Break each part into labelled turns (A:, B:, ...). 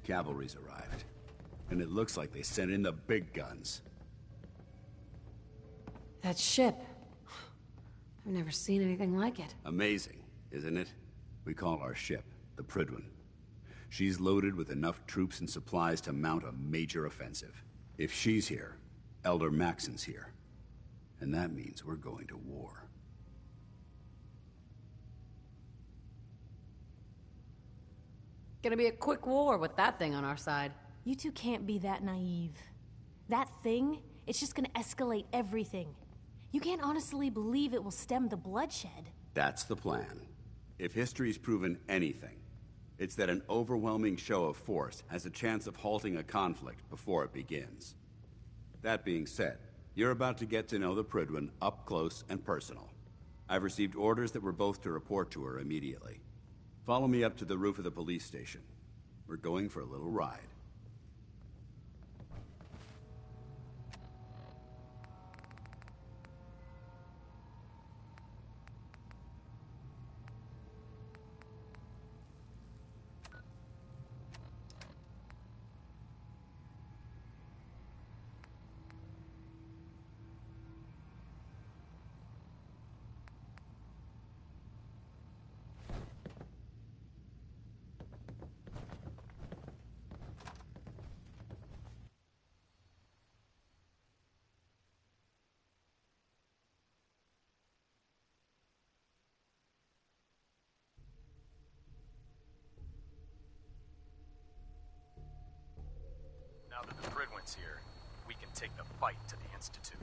A: Cavalry's arrived. And it looks like they sent in the big guns.
B: That ship. I've never seen anything like it.
A: Amazing, isn't it? We call our ship the Prydwen. She's loaded with enough troops and supplies to mount a major offensive. If she's here, Elder Maxon's here. And that means we're going to war.
B: Gonna be a quick war with that thing on our side.
C: You two can't be that naive. That thing, it's just gonna escalate everything. You can't honestly believe it will stem the bloodshed.
A: That's the plan. If history's proven anything, it's that an overwhelming show of force has a chance of halting a conflict before it begins. That being said, you're about to get to know the Prydwen up close and personal. I've received orders that we're both to report to her immediately. Follow me up to the roof of the police station. We're going for a little ride.
D: Now that the Prydwen's here, we can take the fight to the Institute.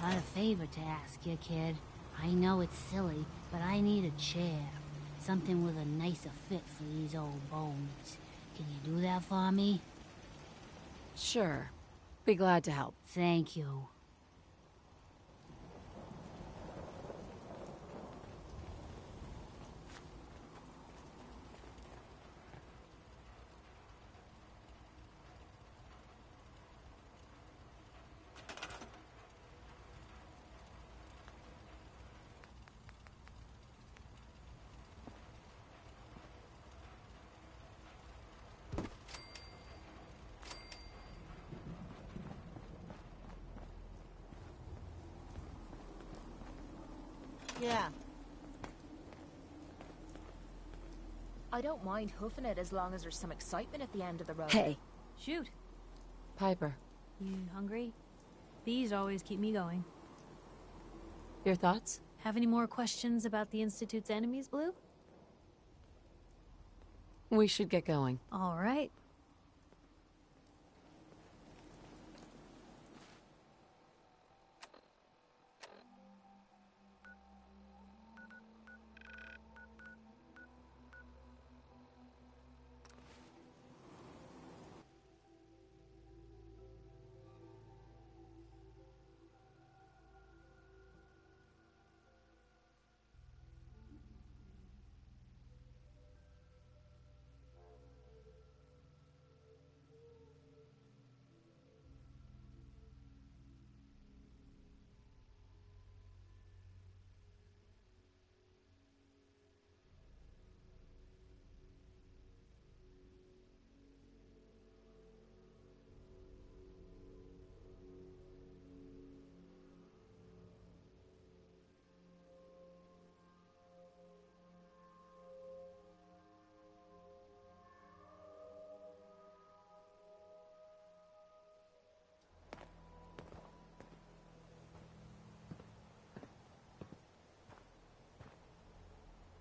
E: Got a favor to ask you, kid. I know it's silly, but I need a chair. Something with a nicer fit for these old bones. Can you do that for me?
B: Sure. Be glad to help.
E: Thank you.
F: Yeah. I don't mind hoofing it as long as there's some excitement at the end of the road.
B: Hey.
C: Shoot.
B: Piper.
C: You hungry? These always keep me going.
B: Your thoughts?
C: Have any more questions about the Institute's enemies, Blue?
B: We should get going.
C: All right.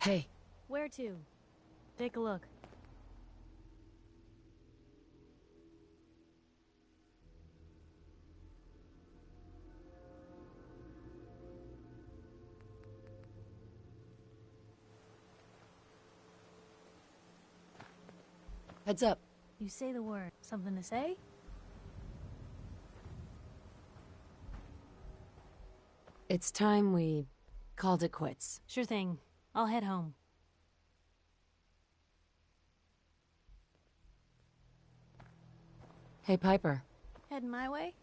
B: Hey,
C: Where to? Take a look.
B: heads up.
C: You say the word. Something to say?
B: It's time we called it quits.
C: Sure thing. I'll head home.
B: Hey, Piper.
C: Heading my way?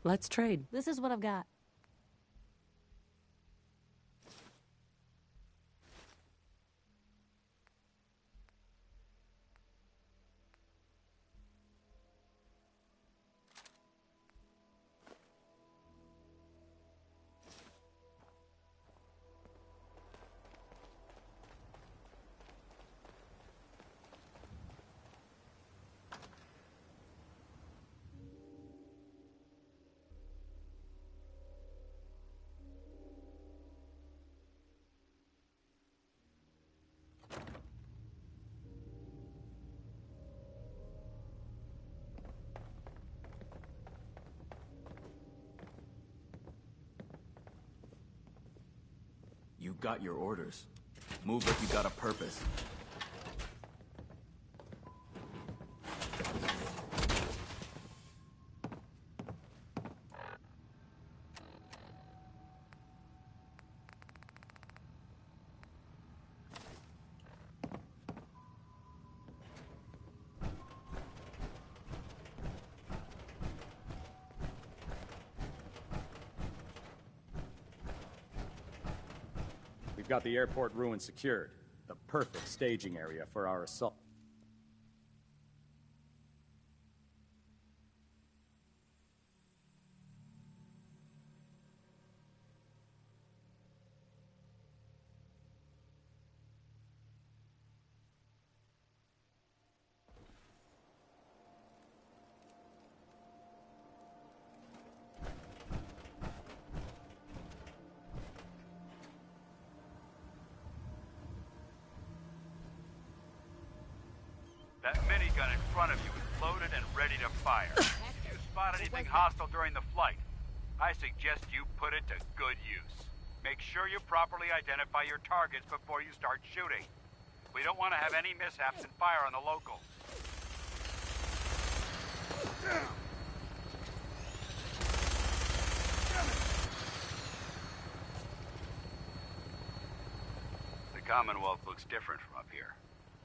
B: Let's trade.
C: This is what I've got.
G: You got your orders. Move like you got a purpose.
D: We've got the airport ruin secured. The perfect staging area for our assault.
H: That minigun in front of you is loaded and ready to fire. If you spot anything hostile during the flight, I suggest you put it to good use. Make sure you properly identify your targets before you start shooting. We don't want to have any mishaps and fire on the locals. The Commonwealth looks different from up here,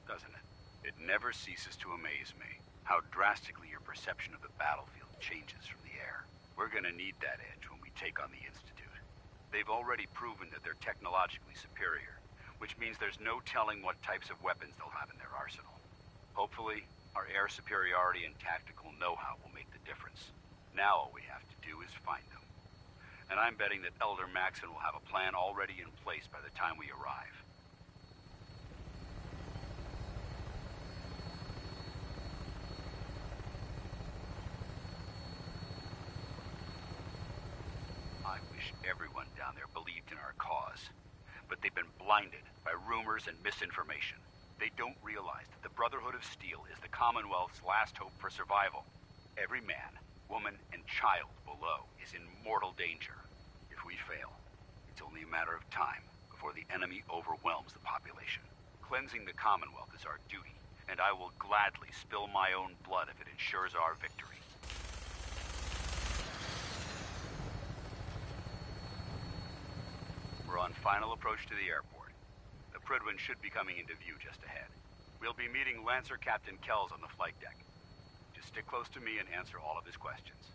H: doesn't it? It never ceases to amaze me how drastically your perception of the battlefield changes from the air. We're gonna need that edge when we take on the Institute. They've already proven that they're technologically superior, which means there's no telling what types of weapons they'll have in their arsenal. Hopefully, our air superiority and tactical know-how will make the difference. Now all we have to do is find them. And I'm betting that Elder Maxon will have a plan already in place by the time we arrive. I wish everyone down there believed in our cause, but they've been blinded by rumors and misinformation. They don't realize that the Brotherhood of Steel is the Commonwealth's last hope for survival. Every man, woman, and child below is in mortal danger. If we fail, it's only a matter of time before the enemy overwhelms the population. Cleansing the Commonwealth is our duty, and I will gladly spill my own blood if it ensures our victory. We're on final approach to the airport. The Prydwen should be coming into view just ahead. We'll be meeting Lancer Captain Kells on the flight deck. Just stick close to me and answer all of his questions.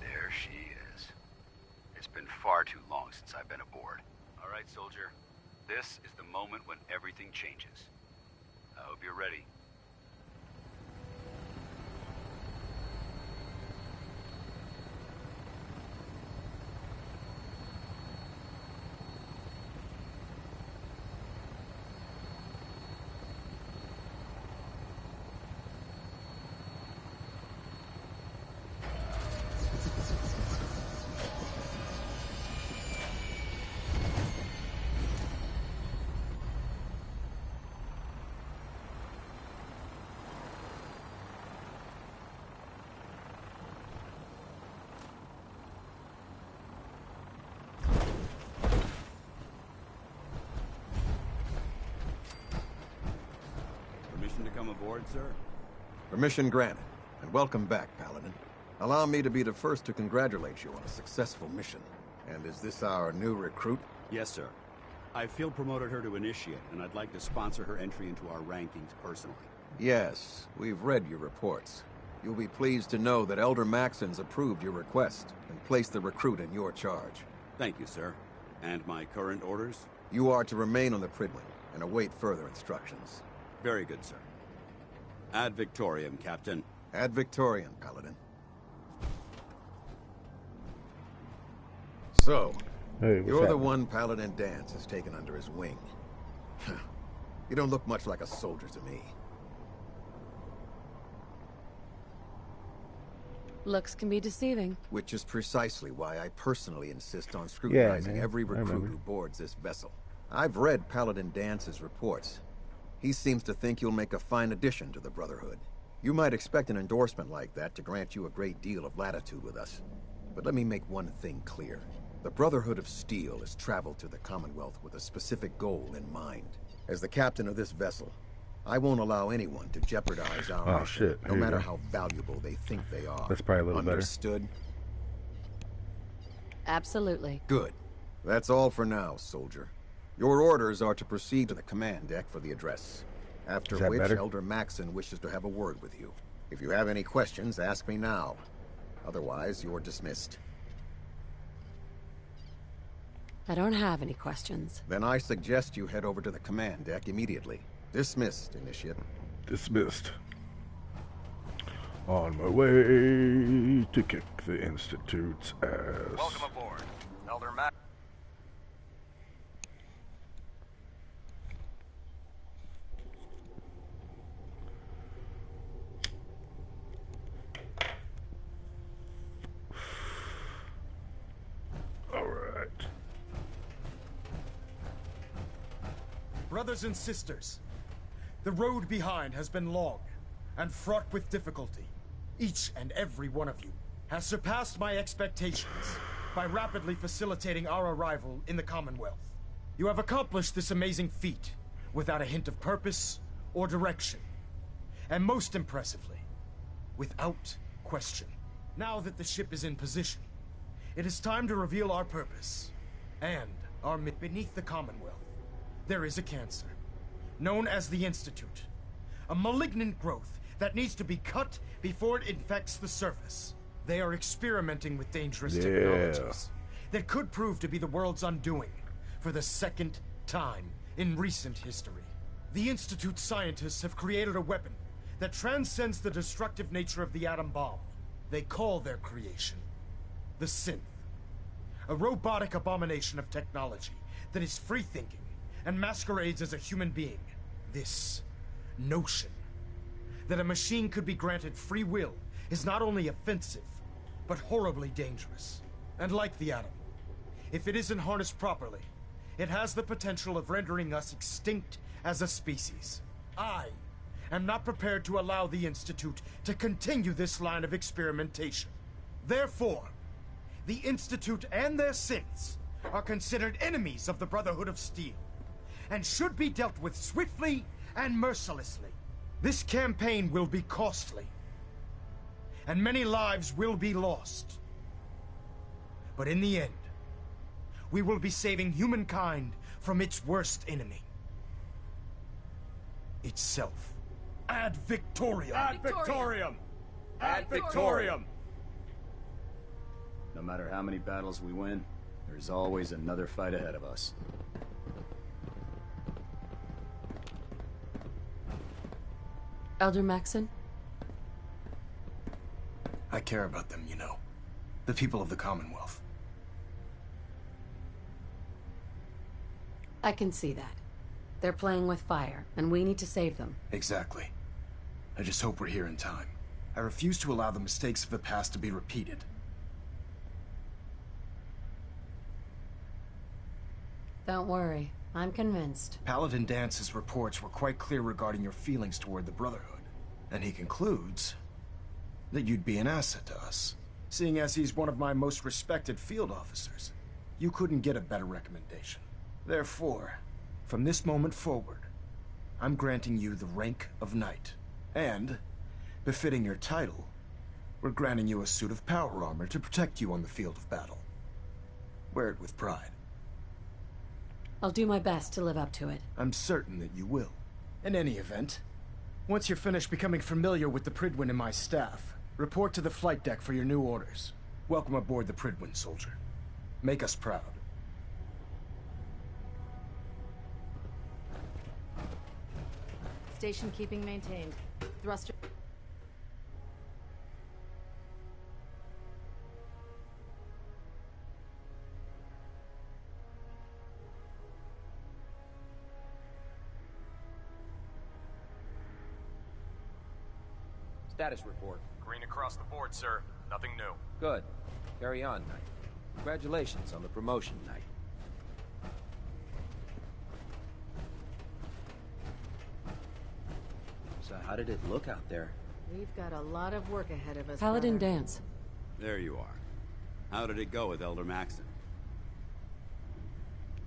H: There she is. It's been far too long since I've been aboard. All right, soldier. This is the moment when everything changes. I hope you're ready. Permission to come aboard, sir?
I: Permission granted, and welcome back, Paladin. Allow me to be the first to congratulate you on a successful mission. And is this our new recruit?
A: Yes, sir. I field promoted her to initiate, and I'd like to sponsor her entry into our rankings personally.
I: Yes, we've read your reports. You'll be pleased to know that Elder Maxon's approved your request and placed the recruit in your charge.
A: Thank you, sir. And my current orders?
I: You are to remain on the Prydwen and await further instructions.
A: Very good, sir. Ad Victoriam, Captain.
I: Ad Victoriam, Paladin. So,
J: Hey, what's
I: you're the
J: happening?
I: one Paladin Danse has taken under his wing. You don't look much like a soldier to me.
B: Looks can be deceiving.
I: Which is precisely why I personally insist on scrutinizing
J: man.
I: every
J: I
I: recruit
J: remember.
I: who boards this vessel. I've read Paladin Dance's reports. He seems to think you'll make a fine addition to the Brotherhood. You might expect an endorsement like that to grant you a great deal of latitude with us. But let me make one thing clear. The Brotherhood of Steel has traveled to the Commonwealth with a specific goal in mind. As the captain of this vessel, I won't allow anyone to jeopardize our
J: Oh,
I: mission,
J: shit.
I: no
J: Here you
I: matter
J: go.
I: how valuable they think they are.
J: That's probably a little better.
I: Understood?
B: Absolutely.
I: Good. That's all for now, soldier. Your orders are to proceed to the command deck for the address. After
J: Is that
I: which,
J: better?
I: Elder Maxon wishes to have a word with you. If you have any questions, ask me now. Otherwise, you're dismissed.
B: I don't have any questions.
I: Then I suggest you head over to the command deck immediately. Dismissed, Initiate.
J: Dismissed. On my way to kick the Institute's ass.
D: Welcome aboard, Elder Mac.
J: All right.
K: Brothers and sisters, the road behind has been long and fraught with difficulty. Each and every one of you has surpassed my expectations by rapidly facilitating our arrival in the Commonwealth. You have accomplished this amazing feat without a hint of purpose or direction. And most impressively, without question. Now that the ship is in position, it is time to reveal our purpose and our beneath the Commonwealth. There is a cancer, known as the Institute. A malignant growth that needs to be cut before it infects the surface. They are experimenting with dangerous technologies that could prove to be the world's undoing for the second time in recent history. The Institute scientists have created a weapon that transcends the destructive nature of the atom bomb. They call their creation the Synth. A robotic abomination of technology that is free-thinking and masquerades as a human being. This notion that a machine could be granted free will is not only offensive, but horribly dangerous. And like the atom, if it isn't harnessed properly, it has the potential of rendering us extinct as a species. I am not prepared to allow the Institute to continue this line of experimentation. Therefore, the Institute and their synths are considered enemies of the Brotherhood of Steel, and should be dealt with swiftly and mercilessly. This campaign will be costly, and many lives will be lost. But in the end, we will be saving humankind from its worst enemy. Itself. Ad Victoriam!
D: Ad Victoriam! Ad Victoriam! No matter how many battles we win, there's always another fight ahead of us.
B: Elder Maxon?
K: I care about them, you know. The people of the Commonwealth.
B: I can see that. They're playing with fire, and we need to save them.
K: Exactly. I just hope we're here in time. I refuse to allow the mistakes of the past to be repeated.
B: Don't worry. I'm convinced.
K: Paladin Dance's reports were quite clear regarding your feelings toward the Brotherhood. And he concludes that you'd be an asset to us. Seeing as he's one of my most respected field officers, you couldn't get a better recommendation. Therefore, from this moment forward, I'm granting you the rank of Knight. And, befitting your title, we're granting you a suit of power armor to protect you on the field of battle. Wear it with pride.
B: I'll do my best to live up to it.
K: I'm certain that you will. In any event, once you're finished becoming familiar with the Pridwin and my staff, report to the flight deck for your new orders. Welcome aboard the Pridwin, soldier. Make us proud.
B: Station keeping maintained. Thruster...
L: Status report.
M: Green across the board, sir. Nothing new.
L: Good. Carry on, Knight. Congratulations on the promotion, Knight. So how did it look out there?
B: We've got a lot of work ahead of us,
A: Paladin
B: brother.
A: Dance. There you are. How did it go with Elder Maxon?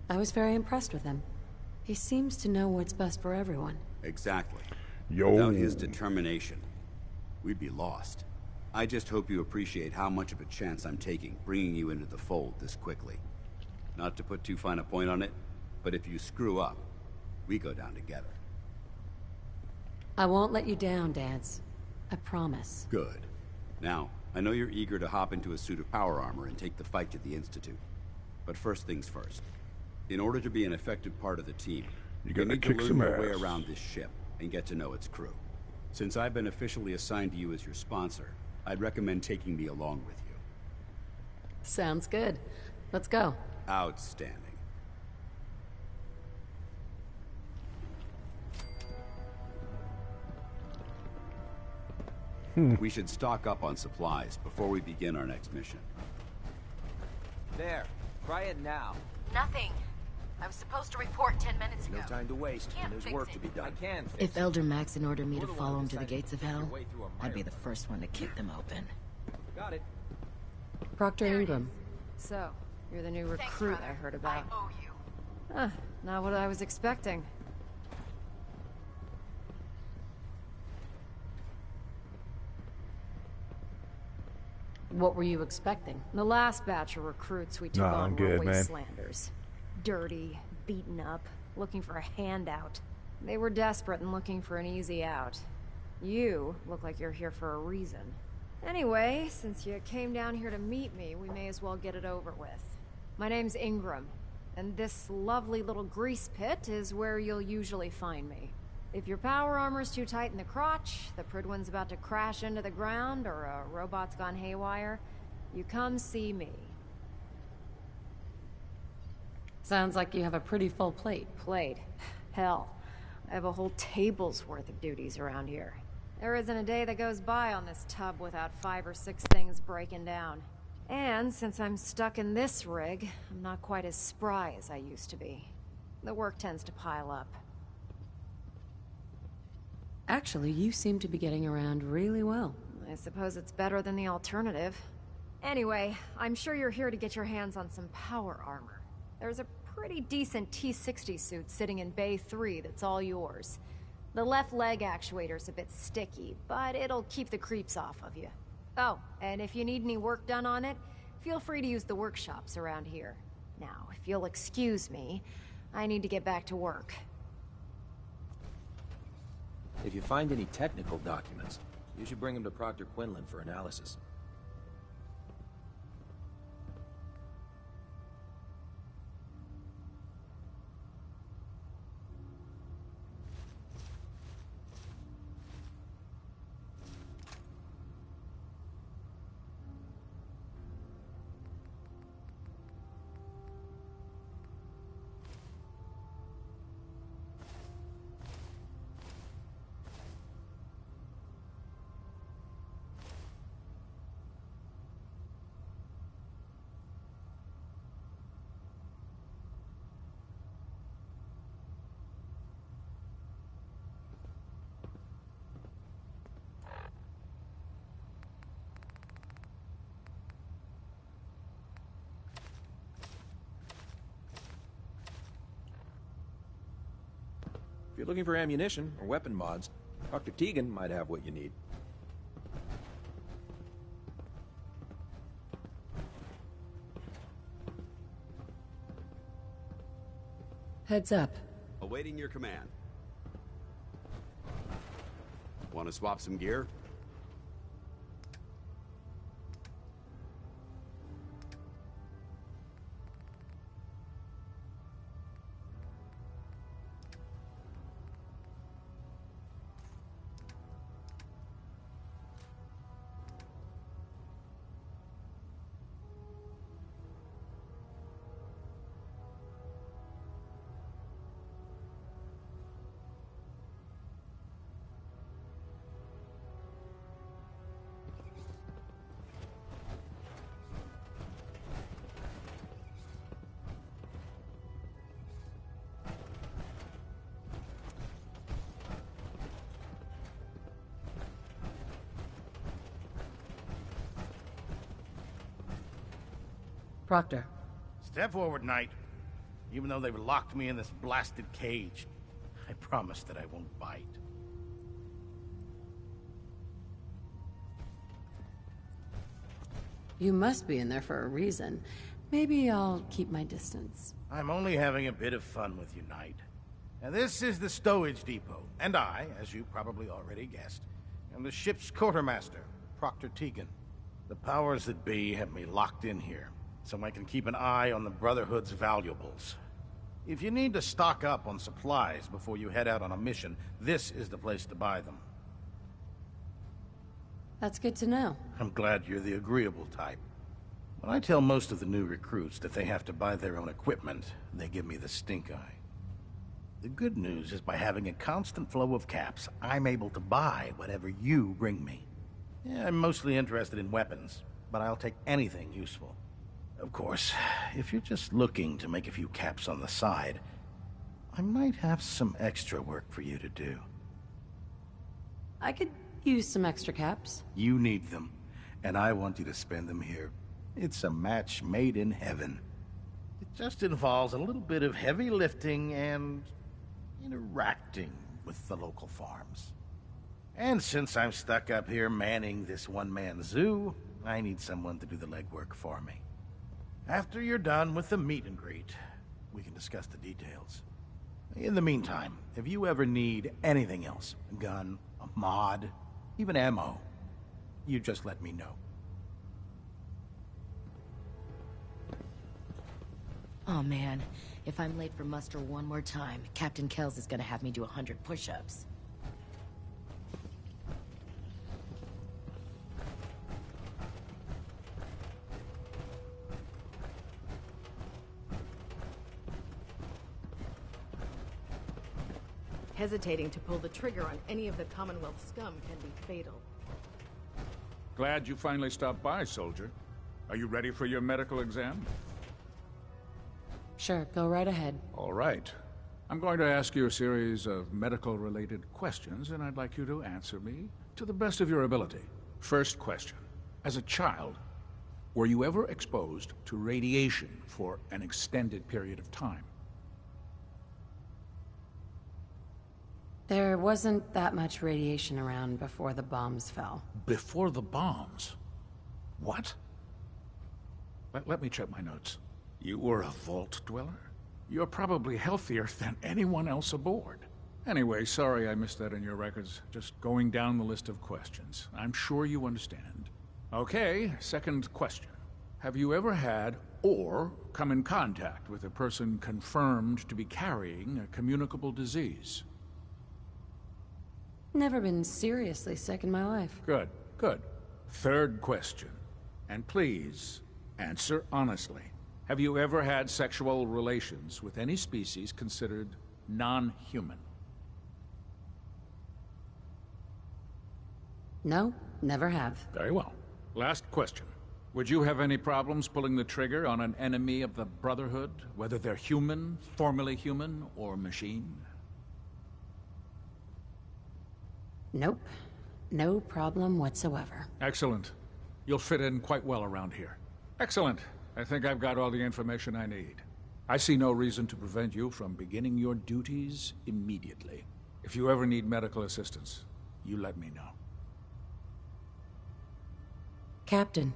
B: I was very impressed with him. He seems to know what's best for everyone.
A: Exactly.
J: Yo.
A: Without his determination, we'd be lost. I just hope you appreciate how much of a chance I'm taking bringing you into the fold this quickly. Not to put too fine a point on it, but if you screw up, we go down together.
B: I won't let you down, Dance. I promise.
A: Good. Now, I know you're eager to hop into a suit of power armor and take the fight to the Institute. But first things first. In order to be an effective part of the team, you
J: gotta
A: need to
J: kick
A: learn
J: some
A: your way
J: ass.
A: around this ship and get to know its crew. Since I've been officially assigned to you as your sponsor, I'd recommend taking me along with you.
B: Sounds good. Let's go.
A: Outstanding. We should stock up on supplies before we begin our next mission.
L: There. Try it now.
F: Nothing.
N: I was supposed to report 10 minutes ago.
L: No time to waste, and there's work to be done. I can fix
O: If Elder Maxon ordered me to follow him to the gates of hell, I'd be the first one to kick them open.
L: Got it.
B: Proctor Ingram. So, you're the new recruit I heard about.
N: I owe you.
B: Huh, not what I was expecting. What were you expecting? The last batch of recruits we took on were wastelanders. Dirty, beaten up, looking for a handout. They were desperate and looking for an easy out. You look like you're here for a reason. Anyway, since you came down here to meet me, we may as well get it over with. My name's Ingram, and this lovely little grease pit is where you'll usually find me. If your power armor's too tight in the crotch, the Pridwin's about to crash into the ground, or a robot's gone haywire, you come see me. Sounds like you have a pretty full plate. Plate? Hell, I have a whole table's worth of duties around here. There isn't a day that goes by on this tub without 5 or 6 things breaking down. And since I'm stuck in this rig, I'm not quite as spry as I used to be. The work tends to pile up. Actually, you seem to be getting around really well. I suppose it's better than the alternative. Anyway, I'm sure you're here to get your hands on some power armor. There's a pretty decent T-60 suit sitting in Bay 3 that's all yours. The left leg actuator's a bit sticky, but it'll keep the creeps off of you. Oh, and if you need any work done on it, feel free to use the workshops around here. Now, if you'll excuse me, I need to get back to work.
L: If you find any technical documents, you should bring them to Proctor Quinlan for analysis. If you're looking for ammunition or weapon mods, Dr. Tegan might have what you need.
B: Heads up.
A: Awaiting your command. Want to swap some gear?
B: Proctor.
P: Step forward, Knight. Even though they've locked me in this blasted cage, I promise that I won't bite.
B: You must be in there for a reason. Maybe I'll keep my distance.
P: I'm only having a bit of fun with you, Knight. Now, this is the stowage depot, and I, as you probably already guessed, am the ship's quartermaster, Proctor Tegan. The powers that be have me locked in here, so I can keep an eye on the Brotherhood's valuables. If you need to stock up on supplies before you head out on a mission, this is the place to buy them.
B: That's good to know.
P: I'm glad you're the agreeable type. When I tell most of the new recruits that they have to buy their own equipment, they give me the stink eye. The good news is by having a constant flow of caps, I'm able to buy whatever you bring me. Yeah, I'm mostly interested in weapons, but I'll take anything useful. Of course, if you're just looking to make a few caps on the side, I might have some extra work for you to do.
O: I could use some extra caps.
P: You need them, and I want you to spend them here. It's a match made in heaven. It just involves a little bit of heavy lifting and interacting with the local farms. And since I'm stuck up here manning this one-man zoo, I need someone to do the legwork for me. After you're done with the meet and greet, we can discuss the details. In the meantime, if you ever need anything else, a gun, a mod, even ammo, you just let me know.
O: Oh man, if I'm late for muster one more time, Captain Kells is gonna have me do 100 push-ups.
Q: Hesitating to pull the trigger on any of the Commonwealth scum can be fatal.
R: Glad you finally stopped by, soldier. Are you ready for your medical exam?
O: Sure, go right ahead.
R: All right. I'm going to ask you a series of medical-related questions, and I'd like you to answer me to the best of your ability. First question. As a child, were you ever exposed to radiation for an extended period of time?
O: There wasn't that much radiation around before the bombs fell.
R: Before the bombs? What? Let me check my notes. You were a vault dweller? You're probably healthier than anyone else aboard. Anyway, sorry I missed that in your records. Just going down the list of questions. I'm sure you understand. Okay, second question. Have you ever had or come in contact with a person confirmed to be carrying a communicable disease?
O: Never been seriously sick in my life.
R: Good, good. Third question. And please, answer honestly. Have you ever had sexual relations with any species considered non-human?
O: No, never have.
R: Very well. Last question. Would you have any problems pulling the trigger on an enemy of the Brotherhood, whether they're human, formerly human, or machine?
O: Nope. No problem whatsoever.
R: Excellent. You'll fit in quite well around here. Excellent. I think I've got all the information I need. I see no reason to prevent you from beginning your duties immediately. If you ever need medical assistance, you let me know.
O: Captain.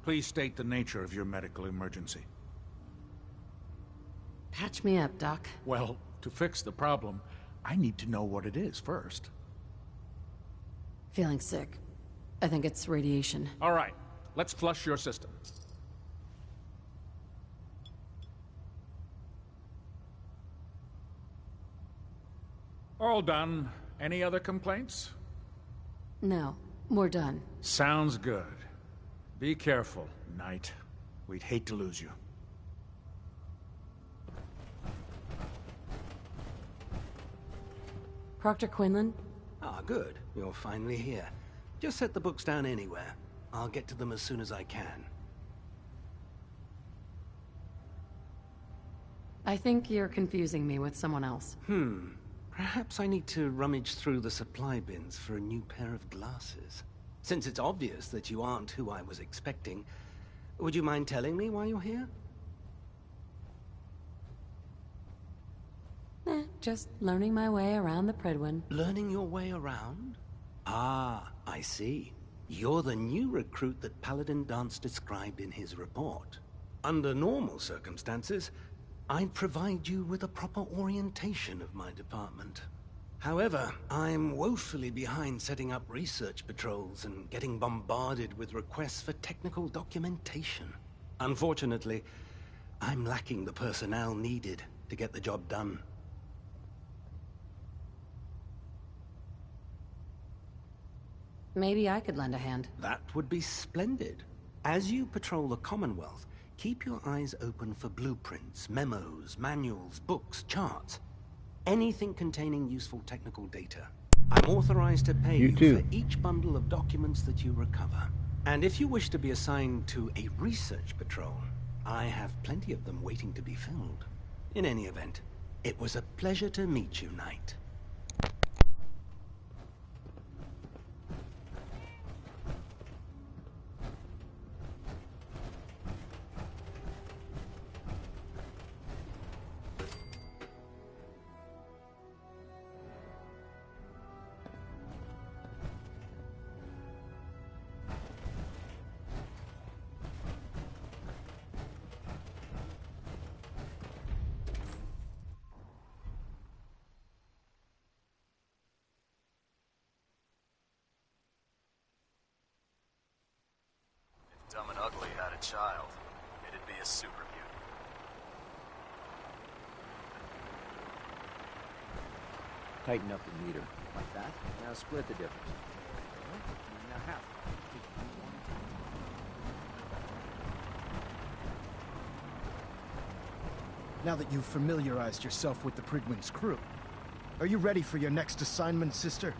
R: Please state the nature of your medical emergency.
O: Patch me up, Doc.
R: Well, to fix the problem, I need to know what it is first.
O: Feeling sick. I think it's radiation.
R: All right. Let's flush your system. All done. Any other complaints?
O: No. We're done.
R: Sounds good. Be careful, Knight. We'd hate to lose you.
O: Proctor Quinlan?
S: Ah, good. You're finally here. Just set the books down anywhere. I'll get to them as soon as I can.
O: I think you're confusing me with someone else.
S: Perhaps I need to rummage through the supply bins for a new pair of glasses. Since it's obvious that you aren't who I was expecting, would you mind telling me why you're here?
O: Just learning my way around the Predwin.
S: Learning your way around? Ah, I see. You're the new recruit that Paladin Danse described in his report. Under normal circumstances, I'd provide you with a proper orientation of my department. However, I'm woefully behind setting up research patrols and getting bombarded with requests for technical documentation. Unfortunately, I'm lacking the personnel needed to get the job done.
O: Maybe I could lend a hand.
S: That would be splendid. As you patrol the Commonwealth, keep your eyes open for blueprints, memos, manuals, books, charts. Anything containing useful technical data. I'm authorized to pay you for each bundle of documents that you recover. And if you wish to be assigned to a research patrol, I have plenty of them waiting to be filled. In any event, it was a pleasure to meet you, Knight.
M: Dumb and Ugly had a child, it'd be a super mutant.
T: Tighten up the meter. Like that. Now split the difference. Now half.
U: Now that you've familiarized yourself with the Prigman's crew, are you ready for your next assignment, sister?